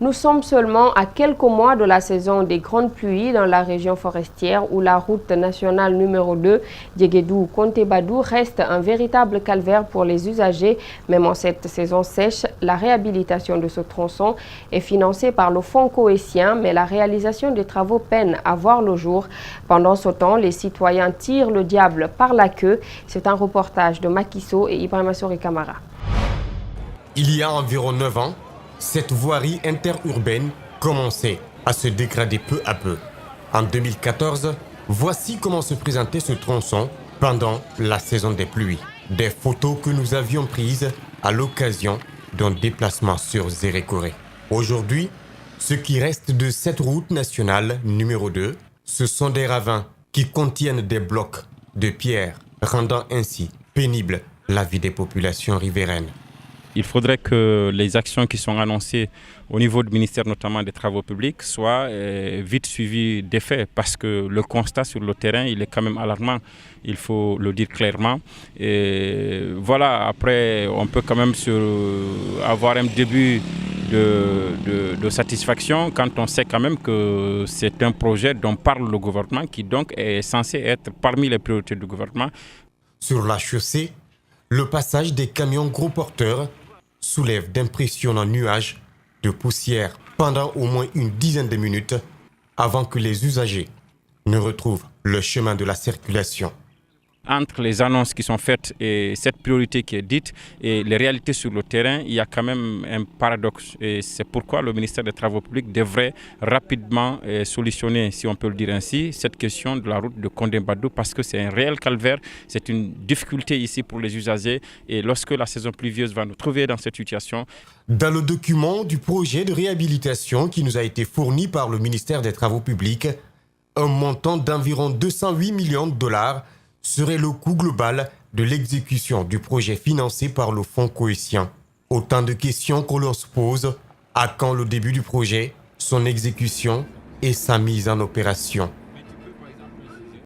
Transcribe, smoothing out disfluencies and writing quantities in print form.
Nous sommes seulement à quelques mois de la saison des grandes pluies dans la région forestière où la route nationale numéro 2, Dieguédou-Kontebadou, reste un véritable calvaire pour les usagers. Même en cette saison sèche, la réhabilitation de ce tronçon est financée par le Fonds cohésien, mais la réalisation des travaux peine à voir le jour. Pendant ce temps, les citoyens tirent le diable par la queue. C'est un reportage de Makiso et Ibrahima Sori Kamara. Il y a environ 9 ans, cette voirie interurbaine commençait à se dégrader peu à peu. En 2014, voici comment se présentait ce tronçon pendant la saison des pluies. Des photos que nous avions prises à l'occasion d'un déplacement sur Zérékoré. Aujourd'hui, ce qui reste de cette route nationale numéro 2, ce sont des ravins qui contiennent des blocs de pierre, rendant ainsi pénible la vie des populations riveraines. Il faudrait que les actions qui sont annoncées au niveau du ministère notamment des Travaux publics soient vite suivies d'effets parce que le constat sur le terrain, il est quand même alarmant, il faut le dire clairement. Et voilà, après, on peut quand même avoir un début de satisfaction quand on sait quand même que c'est un projet dont parle le gouvernement qui donc est censé être parmi les priorités du gouvernement. Sur la chaussée, le passage des camions gros porteurs soulève d'impressionnants nuages de poussière pendant au moins une dizaine de minutes avant que les usagers ne retrouvent le chemin de la circulation. Entre les annonces qui sont faites et cette priorité qui est dite et les réalités sur le terrain, il y a quand même un paradoxe. Et c'est pourquoi le ministère des Travaux publics devrait rapidement solutionner, si on peut le dire ainsi, cette question de la route de Kontebadou parce que c'est un réel calvaire, c'est une difficulté ici pour les usagers. Et lorsque la saison pluvieuse va nous trouver dans cette situation. Dans le document du projet de réhabilitation qui nous a été fourni par le ministère des Travaux publics, un montant d'environ 208 millions de dollars serait le coût global de l'exécution du projet financé par le Fonds cohésien. Autant de questions que l'on se pose. À quand le début du projet, son exécution et sa mise en opération?